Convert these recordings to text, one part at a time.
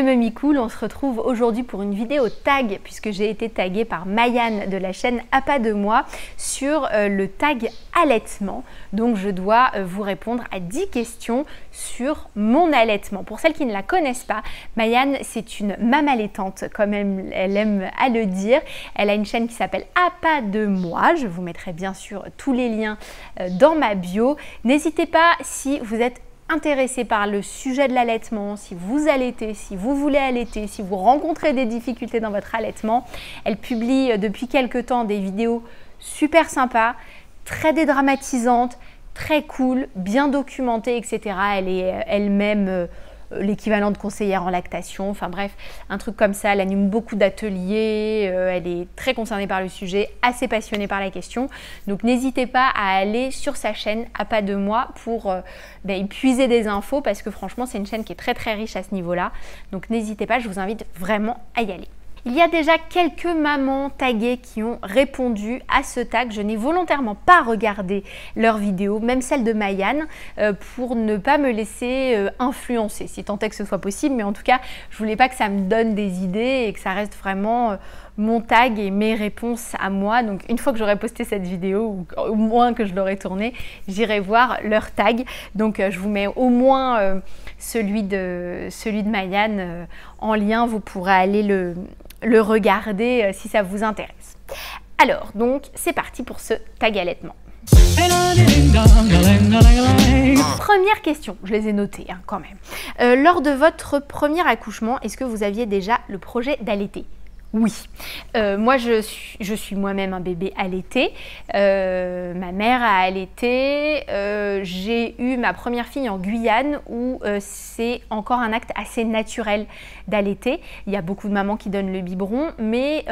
Mamie Cool, on se retrouve aujourd'hui pour une vidéo tag puisque j'ai été taguée par Mayanne de la chaîne À Pas de Moi sur le tag allaitement. Donc je dois vous répondre à 10 questions sur mon allaitement. Pour celles qui ne la connaissent pas, Mayanne c'est une maman allaitante comme elle aime à le dire. Elle a une chaîne qui s'appelle À Pas de Moi. Je vous mettrai bien sûr tous les liens dans ma bio. N'hésitez pas si vous êtes intéressé par le sujet de l'allaitement, si vous allaitez, si vous voulez allaiter, si vous rencontrez des difficultés dans votre allaitement. Elle publie depuis quelques temps des vidéos super sympas, très dédramatisantes, très cool, bien documentées, etc. Elle est elle-même l'équivalent de conseillère en lactation, enfin bref, un truc comme ça. Elle anime beaucoup d'ateliers, elle est très concernée par le sujet, assez passionnée par la question. Donc n'hésitez pas à aller sur sa chaîne À Pas de Moi pour y puiser des infos parce que franchement c'est une chaîne qui est très très riche à ce niveau-là. Donc n'hésitez pas, je vous invite vraiment à y aller. Il y a déjà quelques mamans taguées qui ont répondu à ce tag. Je n'ai volontairement pas regardé leurs vidéos, même celle de Mayanne, pour ne pas me laisser influencer, si tant est que ce soit possible. Mais en tout cas, je voulais pas que ça me donne des idées et que ça reste vraiment mon tag et mes réponses à moi. Donc une fois que j'aurai posté cette vidéo, ou au moins que je l'aurai tournée, j'irai voir leur tag. Donc je vous mets au moins celui de Mayanne en lien. Vous pourrez aller le regarder si ça vous intéresse. Alors, donc, c'est parti pour ce tag allaitement. Première question, je les ai notées quand même. Lors de votre premier accouchement, est-ce que vous aviez déjà le projet d'allaiter ? Oui, moi je suis moi-même un bébé allaité, ma mère a allaité, j'ai eu ma première fille en Guyane où c'est encore un acte assez naturel d'allaiter. Il y a beaucoup de mamans qui donnent le biberon, mais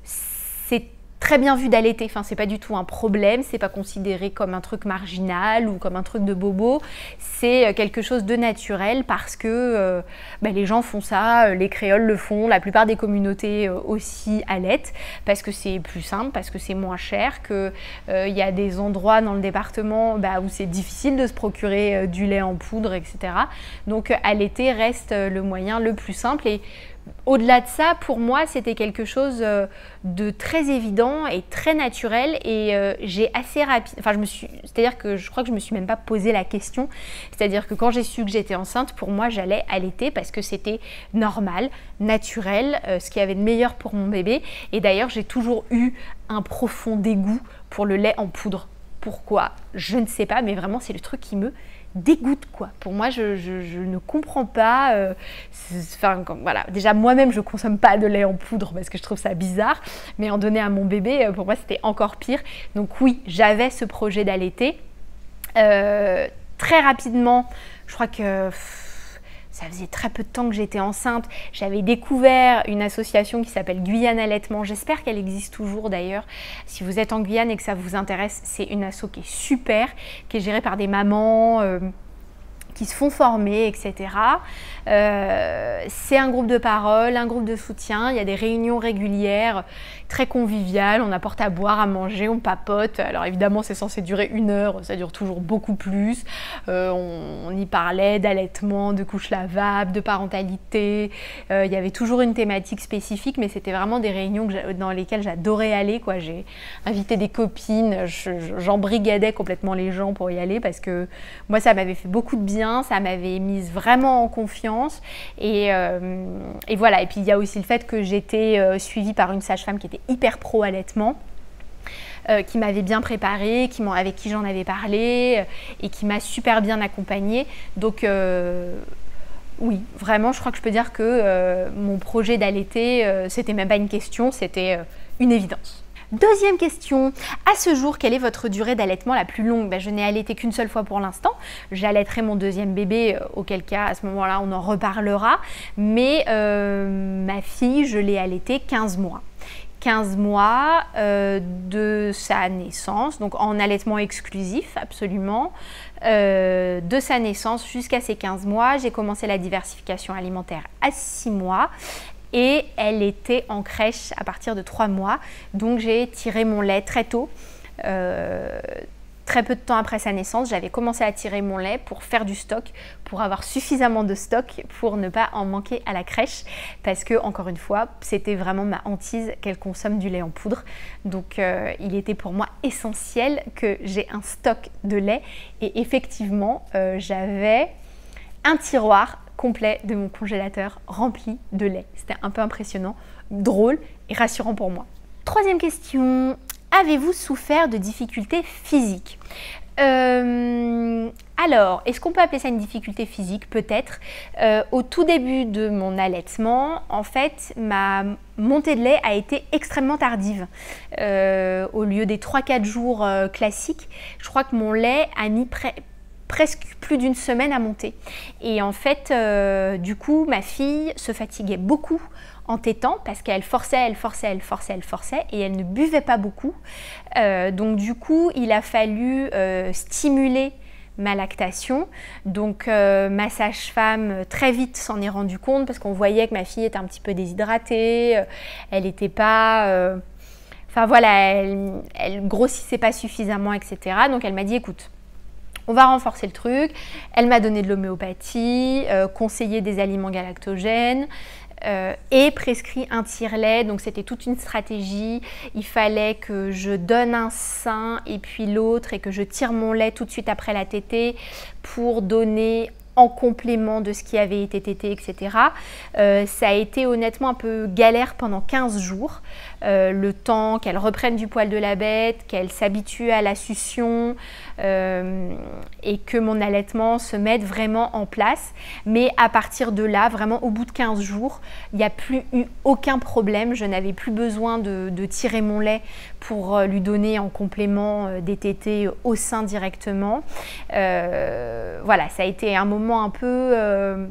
c'est très bien vu d'allaiter, enfin c'est pas du tout un problème, c'est pas considéré comme un truc marginal ou comme un truc de bobo, c'est quelque chose de naturel parce que les gens font ça, les créoles le font, la plupart des communautés aussi allaitent parce que c'est plus simple, parce que c'est moins cher, que y a des endroits dans le département où c'est difficile de se procurer du lait en poudre, etc. Donc allaiter reste le moyen le plus simple. Et au-delà de ça, pour moi, c'était quelque chose de très évident et très naturel et j'ai assez rapide, c'est-à-dire que je crois que je me suis même pas posé la question, c'est-à-dire que quand j'ai su que j'étais enceinte, pour moi, j'allais allaiter parce que c'était normal, naturel, ce qu'il y avait de meilleur pour mon bébé. Et d'ailleurs, j'ai toujours eu un profond dégoût pour le lait en poudre. Pourquoi? Je ne sais pas, mais vraiment, c'est le truc qui me dégoûte quoi. Pour moi, je ne comprends pas. Voilà. Déjà, moi-même, je consomme pas de lait en poudre parce que je trouve ça bizarre. Mais en donner à mon bébé, pour moi, c'était encore pire. Donc oui, j'avais ce projet d'allaiter. Très rapidement, je crois que ça faisait très peu de temps que j'étais enceinte. J'avais découvert une association qui s'appelle Guyane Allaitement. J'espère qu'elle existe toujours d'ailleurs. Si vous êtes en Guyane et que ça vous intéresse, c'est une asso qui est super, qui est gérée par des mamans qui se font former, etc. C'est un groupe de parole, un groupe de soutien. Il y a des réunions régulières, très conviviales. On apporte à boire, à manger, on papote. Alors évidemment, c'est censé durer 1 heure. Ça dure toujours beaucoup plus. On y parlait d'allaitement, de couches lavables, de parentalité. Il y avait toujours une thématique spécifique, mais c'était vraiment des réunions dans lesquelles j'adorais aller, quoi. J'ai invité des copines. J'embrigadais complètement les gens pour y aller parce que moi, ça m'avait fait beaucoup de bien. Ça m'avait mise vraiment en confiance et voilà. Et puis il y a aussi le fait que j'étais suivie par une sage-femme qui était hyper pro allaitement, qui m'avait bien préparée, avec qui j'en avais parlé et qui m'a super bien accompagnée. Donc oui, vraiment, je crois que je peux dire que mon projet d'allaiter, c'était même pas une question, c'était une évidence. Deuxième question, à ce jour, quelle est votre durée d'allaitement la plus longue? Je n'ai allaité qu'une seule fois pour l'instant. J'allaiterai mon deuxième bébé, auquel cas, à ce moment-là, on en reparlera. Mais ma fille, je l'ai allaitée 15 mois. 15 mois de sa naissance, donc en allaitement exclusif, absolument. De sa naissance jusqu'à ses 15 mois, j'ai commencé la diversification alimentaire à 6 mois. Et elle était en crèche à partir de 3 mois. Donc j'ai tiré mon lait très tôt. très peu de temps après sa naissance, j'avais commencé à tirer mon lait pour faire du stock, pour avoir suffisamment de stock pour ne pas en manquer à la crèche. Parce que, encore une fois, c'était vraiment ma hantise qu'elle consomme du lait en poudre. Donc, il était pour moi essentiel que j'ai un stock de lait. Et effectivement, j'avais un tiroir complet de mon congélateur rempli de lait. C'était un peu impressionnant, drôle et rassurant pour moi. Troisième question. Avez-vous souffert de difficultés physiques? Alors, est-ce qu'on peut appeler ça une difficulté physique? Peut-être. Au tout début de mon allaitement, en fait, ma montée de lait a été extrêmement tardive. Au lieu des 3-4 jours classiques, je crois que mon lait a mis presque plus d'une semaine à monter. Et en fait, du coup, ma fille se fatiguait beaucoup en tétant parce qu'elle forçait et elle ne buvait pas beaucoup. Donc du coup, il a fallu stimuler ma lactation. Donc ma sage-femme très vite s'en est rendue compte parce qu'on voyait que ma fille était un petit peu déshydratée, elle n'était pas... Enfin voilà, elle grossissait pas suffisamment, etc. Donc elle m'a dit, écoute, on va renforcer le truc. Elle m'a donné de l'homéopathie, conseillé des aliments galactogènes, et prescrit un tire-lait. Donc c'était toute une stratégie. Il fallait que je donne un sein et puis l'autre et que je tire mon lait tout de suite après la tétée pour donner en complément de ce qui avait été tété, etc. Ça a été honnêtement un peu galère pendant 15 jours. Le temps qu'elle reprenne du poil de la bête, qu'elle s'habitue à la succion et que mon allaitement se mette vraiment en place. Mais à partir de là, vraiment au bout de 15 jours, il n'y a plus eu aucun problème. Je n'avais plus besoin de tirer mon lait pour lui donner en complément des tétés au sein directement. Voilà, ça a été un moment un peu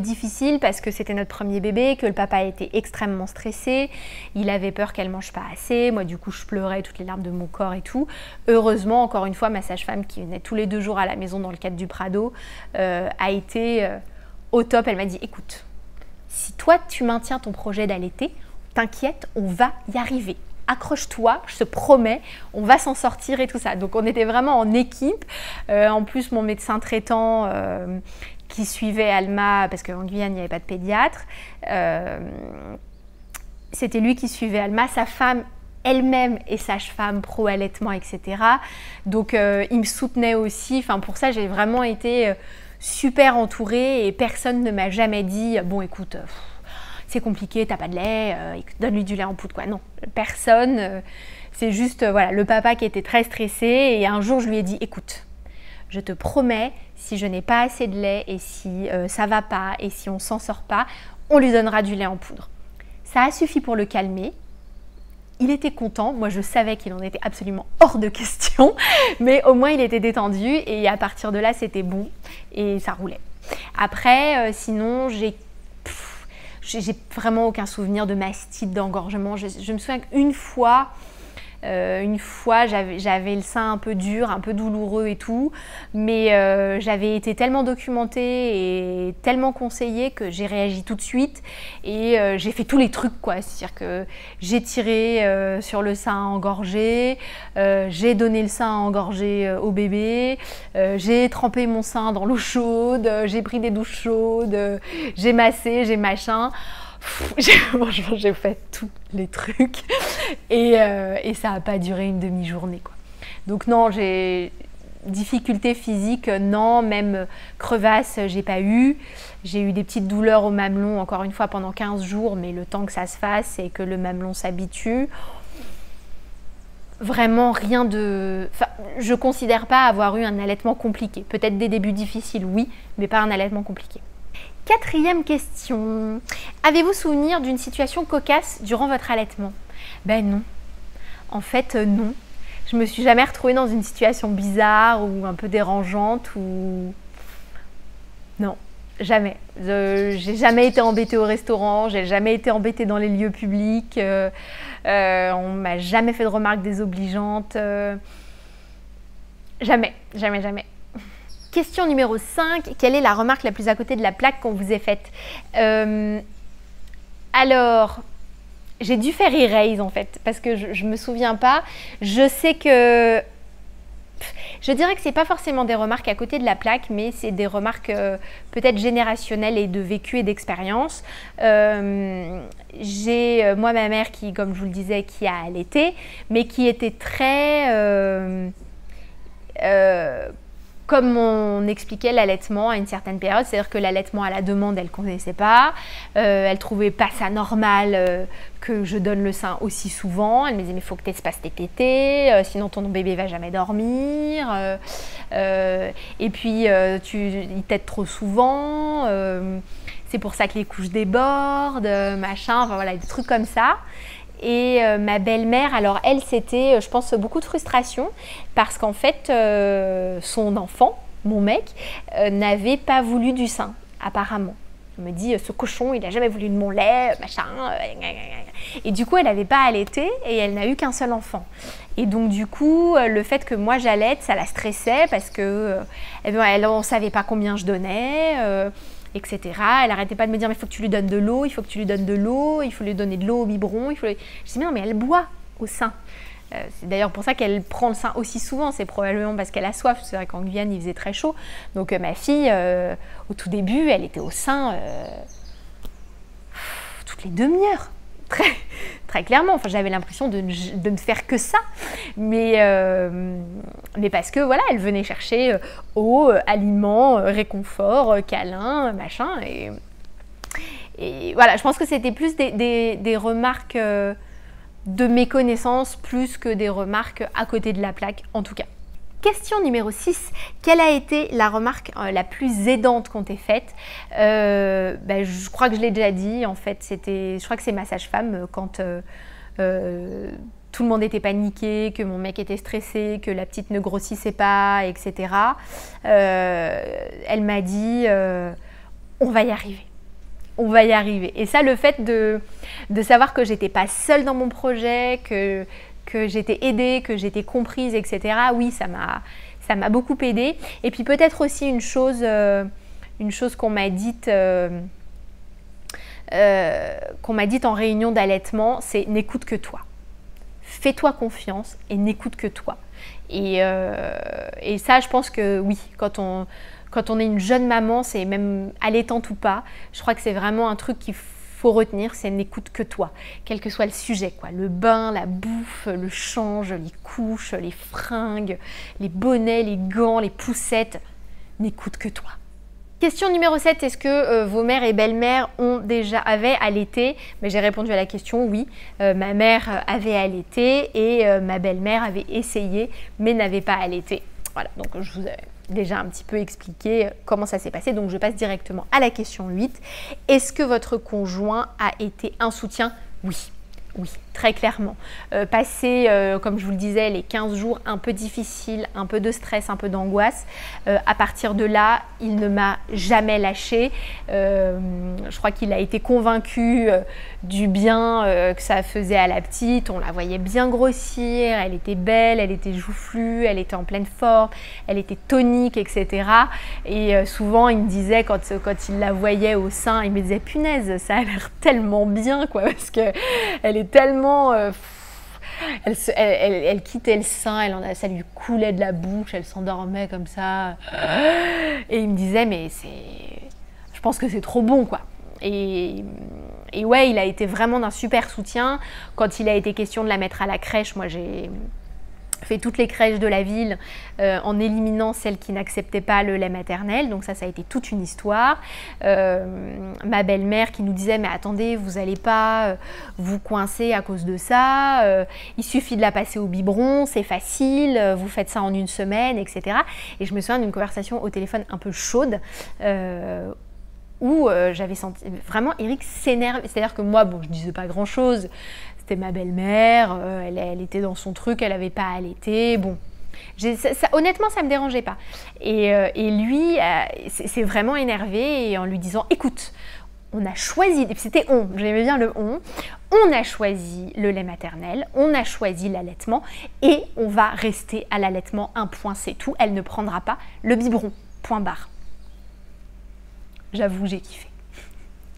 difficile parce que c'était notre premier bébé, que le papa était extrêmement stressé, il avait peur qu'elle mange pas assez, moi du coup je pleurais toutes les larmes de mon corps et tout. Heureusement, encore une fois, ma sage-femme qui venait tous les 2 jours à la maison dans le cadre du Prado a été au top. Elle m'a dit, écoute, si toi tu maintiens ton projet d'allaiter, t'inquiète, on va y arriver. Accroche-toi, je te promets, on va s'en sortir et tout ça. Donc on était vraiment en équipe. En plus, mon médecin traitant qui suivait Alma, parce qu'en Guyane, il n'y avait pas de pédiatre, c'était lui qui suivait Alma. Sa femme elle-même est sage-femme, pro-allaitement, etc. Donc il me soutenait aussi. Enfin, pour ça, j'ai vraiment été super entourée et personne ne m'a jamais dit « Bon, écoute... c'est compliqué, t'as pas de lait, donne-lui du lait en poudre, quoi. » Non, personne. C'est juste voilà, le papa qui était très stressé. Et un jour, je lui ai dit, écoute, je te promets, si je n'ai pas assez de lait et si ça va pas et si on s'en sort pas, on lui donnera du lait en poudre. Ça a suffi pour le calmer. Il était content. Moi, je savais qu'il en était absolument hors de question. Mais au moins, il était détendu. Et à partir de là, c'était bon. Et ça roulait. Après, sinon, j'ai vraiment aucun souvenir de mastite, d'engorgement. Je me souviens qu'une fois, j'avais le sein un peu dur, un peu douloureux et tout, mais j'avais été tellement documentée et tellement conseillée que j'ai réagi tout de suite et j'ai fait tous les trucs, quoi. C'est-à-dire que j'ai tiré sur le sein engorgé, j'ai donné le sein engorgé au bébé, j'ai trempé mon sein dans l'eau chaude, j'ai pris des douches chaudes, j'ai massé, j'ai machin. Franchement, j'ai fait tous les trucs et ça n'a pas duré une demi-journée, quoi. Donc non, j'ai difficultés physiques, non, même crevasse, j'ai pas eu. J'ai eu des petites douleurs au mamelon, encore une fois, pendant 15 jours, mais le temps que ça se fasse et que le mamelon s'habitue. Vraiment rien de... Enfin, je ne considère pas avoir eu un allaitement compliqué. Peut-être des débuts difficiles, oui, mais pas un allaitement compliqué. Quatrième question. Avez-vous souvenir d'une situation cocasse durant votre allaitement? Ben non. En fait, non. Je me suis jamais retrouvée dans une situation bizarre ou un peu dérangeante ou... Non, jamais. J'ai jamais été embêtée au restaurant, j'ai jamais été embêtée dans les lieux publics, on m'a jamais fait de remarques désobligeantes. Jamais, jamais, jamais. Question numéro 5. Quelle est la remarque la plus à côté de la plaque qu'on vous ait faite? Alors, j'ai dû faire erase en fait, parce que je me souviens pas. Je sais que Je dirais que c'est pas forcément des remarques à côté de la plaque, mais c'est des remarques peut-être générationnelles et de vécu et d'expérience. J'ai moi ma mère qui, comme je vous le disais, qui a allaité, mais qui était très comme on expliquait l'allaitement à une certaine période, c'est-à-dire que l'allaitement à la demande, elle ne connaissait pas, elle ne trouvait pas ça normal que je donne le sein aussi souvent. Elle me disait mais il faut que tu espaces tes tétés, sinon ton bébé va jamais dormir, et puis il tète trop souvent, c'est pour ça que les couches débordent, machin, enfin voilà, des trucs comme ça. Et ma belle-mère, alors elle, c'était, je pense, beaucoup de frustration parce qu'en fait, son enfant, mon mec, n'avait pas voulu du sein, apparemment. Elle me dit, ce cochon, il n'a jamais voulu de mon lait, machin. Et du coup, elle n'avait pas allaité et elle n'a eu qu'un seul enfant. Et donc, du coup, le fait que moi j'allaite, ça la stressait parce que on ne savait pas combien je donnais. Etc. Elle n'arrêtait pas de me dire mais il faut que tu lui donnes de l'eau, il faut que tu lui donnes de l'eau, il faut lui donner de l'eau au biberon. Je dis mais non mais elle boit au sein. C'est d'ailleurs pour ça qu'elle prend le sein aussi souvent, c'est probablement parce qu'elle a soif. C'est vrai qu'en Guyane il faisait très chaud. Donc ma fille, au tout début, elle était au sein toutes les demi-heures. Très clairement, enfin, j'avais l'impression de ne faire que ça, mais parce que voilà, elle venait chercher eau, aliments, réconfort, câlin, machin, et voilà, je pense que c'était plus des remarques de méconnaissance plus que des remarques à côté de la plaque, en tout cas. Question numéro 6, quelle a été la remarque la plus aidante qu'on t'ait faite? Je crois que je l'ai déjà dit, en fait, je crois que c'est ma sage-femme quand tout le monde était paniqué, que mon mec était stressé, que la petite ne grossissait pas, etc. Elle m'a dit on va y arriver. On va y arriver. Et ça, le fait de savoir que j'étais pas seule dans mon projet, que j'étais aidée, que j'étais comprise, etc. Oui, ça m'a beaucoup aidée. Et puis peut-être aussi une chose qu'on m'a dite en réunion d'allaitement, c'est n'écoute que toi. Fais-toi confiance et n'écoute que toi. Et ça, je pense que oui, quand on est une jeune maman, c'est même allaitante ou pas, je crois que c'est vraiment un truc qu'il faut retenir, c'est n'écoute que toi, quel que soit le sujet, quoi. Le bain, la bouffe, le change, les couches, les fringues, les bonnets, les gants, les poussettes, n'écoute que toi. Question numéro 7, est-ce que vos mères et belles-mères avaient allaité? J'ai répondu à la question oui. Ma mère avait allaité et ma belle-mère avait essayé mais n'avait pas allaité. Voilà, donc je vous ai déjà un petit peu expliqué comment ça s'est passé. Donc je passe directement à la question 8. Est-ce que votre conjoint a été un soutien? Oui. Oui, très clairement. Passer, comme je vous le disais, les 15 jours un peu difficiles, un peu de stress, un peu d'angoisse, à partir de là, il ne m'a jamais lâchée. Je crois qu'il a été convaincu du bien que ça faisait à la petite. On la voyait bien grossir, elle était belle, elle était joufflue, elle était en pleine forme, elle était tonique, etc. Et souvent, il me disait, quand il la voyait au sein, il me disait « Punaise, ça a l'air tellement bien, quoi, parce que elle est tellement... elle quittait le sein, ça lui coulait de la bouche, elle s'endormait comme ça. Et il me disait, mais je pense que c'est trop bon, quoi. Et ouais, il a été vraiment d'un super soutien. Quand il a été question de la mettre à la crèche, moi j'ai fait toutes les crèches de la ville en éliminant celles qui n'acceptaient pas le lait maternel, donc ça a été toute une histoire. Ma belle-mère qui nous disait mais attendez, vous n'allez pas vous coincer à cause de ça, il suffit de la passer au biberon, c'est facile, vous faites ça en une semaine, etc. Et je me souviens d'une conversation au téléphone un peu chaude où j'avais senti vraiment Eric s'énerve, c'est-à-dire que moi, bon, je disais pas grand-chose, c'était ma belle-mère, elle était dans son truc, elle n'avait pas allaité, bon. Honnêtement, ça ne me dérangeait pas. Et lui s'est vraiment énervé et en lui disant « Écoute, on a choisi, c'était on, j'aimais bien le on a choisi le lait maternel, on a choisi l'allaitement et on va rester à l'allaitement, un point, c'est tout, elle ne prendra pas le biberon, point barre. » J'avoue, j'ai kiffé.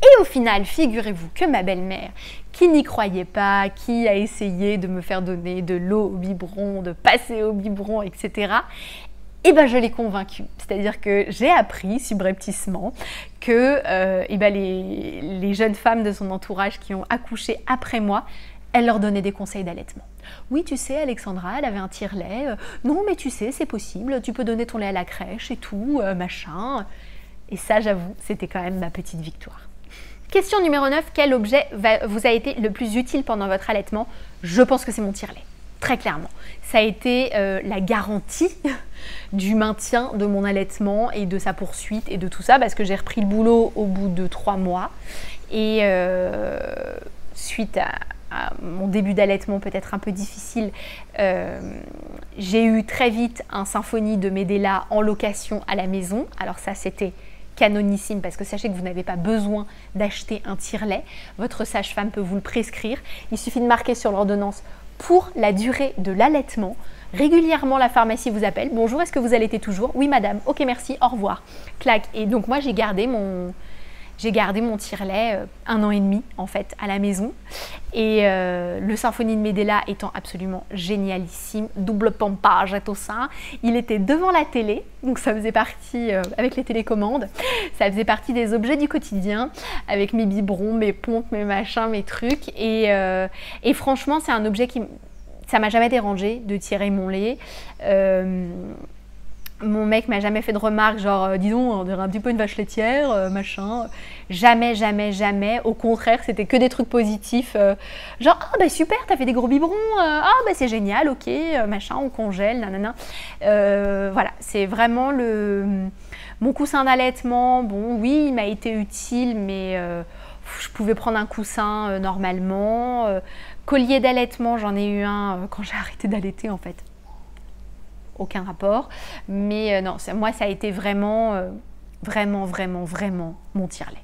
Et au final, figurez-vous que ma belle-mère, qui n'y croyait pas, qui a essayé de me faire donner de l'eau au biberon, de passer au biberon, etc., Et ben je l'ai convaincu, c'est-à-dire que j'ai appris subrepticement que les jeunes femmes de son entourage qui ont accouché après moi, elle leur donnait des conseils d'allaitement. Oui, tu sais, Alexandra, elle avait un tire-lait. Non, mais tu sais, c'est possible, tu peux donner ton lait à la crèche et tout, machin. Et ça, j'avoue, c'était quand même ma petite victoire. Question numéro 9, quel objet vous a été le plus utile pendant votre allaitement? Je pense que c'est mon tire-lait. Très clairement. Ça a été la garantie du maintien de mon allaitement et de sa poursuite et de tout ça, parce que j'ai repris le boulot au bout de 3 mois. Et suite à mon début d'allaitement peut-être un peu difficile, j'ai eu très vite un Symphonie de Medela en location à la maison. Alors ça, c'était canonissime, parce que sachez que vous n'avez pas besoin d'acheter un tire-lait. Votre sage-femme peut vous le prescrire. Il suffit de marquer sur l'ordonnance pour la durée de l'allaitement. Régulièrement, la pharmacie vous appelle. Bonjour, est-ce que vous allaitez toujours? Oui, madame. Ok, merci, au revoir. Clac. Et donc, moi, j'ai gardé mon tire-lait 1 an et demi, en fait, à la maison. Et le Symphonie de Medela étant absolument génialissime, double pompage et tout ça. Il était devant la télé, donc ça faisait partie, avec les télécommandes, ça faisait partie des objets du quotidien, avec mes biberons, mes pompes, mes machins, mes trucs. Et franchement, c'est un objet ça m'a jamais dérangé de tirer mon lait. Mon mec m'a jamais fait de remarques genre dis donc on dirait un petit peu une vache laitière, machin. Jamais, jamais, jamais. Au contraire, c'était que des trucs positifs. Genre ah bah super, t'as fait des gros biberons, ah bah c'est génial, ok, machin, on congèle, nanana. Voilà, c'est vraiment mon coussin d'allaitement. Bon oui, il m'a été utile, mais je pouvais prendre un coussin normalement. Collier d'allaitement, j'en ai eu un quand j'ai arrêté d'allaiter en fait. Aucun rapport, mais non, moi ça a été vraiment, vraiment mon tire-lait.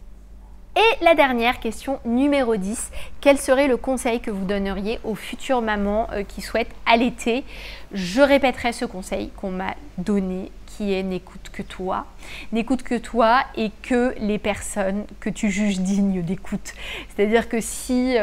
Et la dernière question, numéro 10, quel serait le conseil que vous donneriez aux futures mamans qui souhaitent allaiter? Je répéterai ce conseil qu'on m'a donné, qui est n'écoute que toi. N'écoute que toi et que les personnes que tu juges dignes d'écoute. C'est-à-dire que si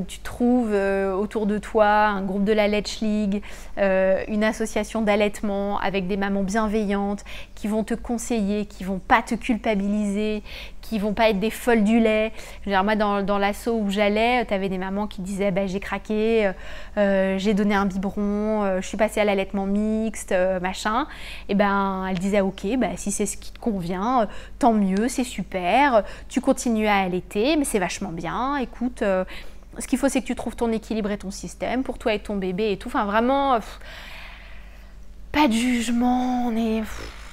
tu trouves autour de toi un groupe de la Letch League, une association d'allaitement avec des mamans bienveillantes qui vont te conseiller, qui vont pas te culpabiliser, qui vont pas être des folles du lait. Je veux dire, moi, dans l'asso où j'allais, tu avais des mamans qui disaient bah, j'ai craqué, j'ai donné un biberon, je suis passée à l'allaitement mixte, machin. Et ben, elle disait ok, bah, si c'est ce qui te convient, tant mieux, c'est super, tu continues à allaiter, mais c'est vachement bien, écoute, ce qu'il faut c'est que tu trouves ton équilibre et ton système pour toi et ton bébé et tout, enfin vraiment, pas de jugement,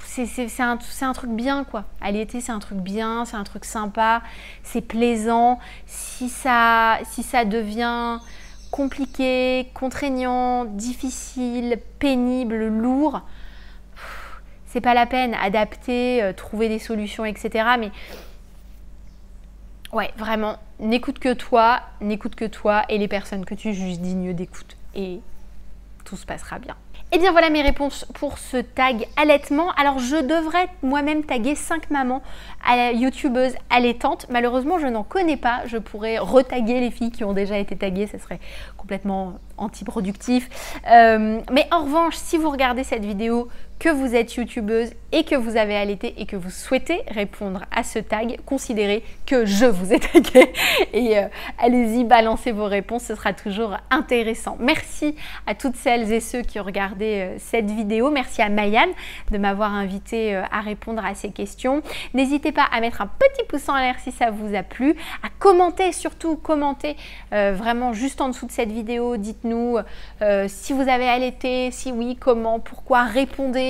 c'est un truc bien quoi, allaiter c'est un truc bien, c'est un truc sympa, c'est plaisant. Si ça devient compliqué, contraignant, difficile, pénible, lourd, c'est pas la peine, adapter, trouver des solutions, etc. Mais ouais, vraiment, n'écoute que toi et les personnes que tu juges dignes d'écoute. Et tout se passera bien. Et bien voilà mes réponses pour ce tag allaitement. Alors je devrais moi-même taguer 5 mamans youtubeuses allaitantes. Malheureusement je n'en connais pas. Je pourrais retaguer les filles qui ont déjà été taguées. Ça serait complètement antiproductif. Mais en revanche, si vous regardez cette vidéo, que vous êtes youtubeuse et que vous avez allaité et que vous souhaitez répondre à ce tag, considérez que je vous ai tagué et allez-y, balancez vos réponses, ce sera toujours intéressant. Merci à toutes celles et ceux qui ont regardé cette vidéo. Merci à Mayan de m'avoir invité à répondre à ces questions. N'hésitez pas à mettre un petit pouce en l'air si ça vous a plu, à commenter, surtout commenter vraiment juste en dessous de cette vidéo. Dites-nous si vous avez allaité, si oui, comment, pourquoi, répondez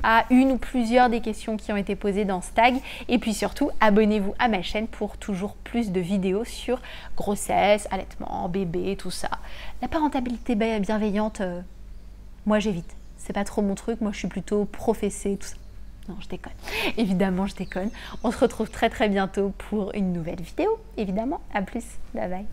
à une ou plusieurs des questions qui ont été posées dans ce tag. Et puis surtout, abonnez-vous à ma chaîne pour toujours plus de vidéos sur grossesse, allaitement, bébé, tout ça. La parentalité bienveillante, moi j'évite. C'est pas trop mon truc, moi je suis plutôt professée, tout ça. Non, je déconne. Évidemment, je déconne. On se retrouve très très bientôt pour une nouvelle vidéo, évidemment. À plus, bye bye.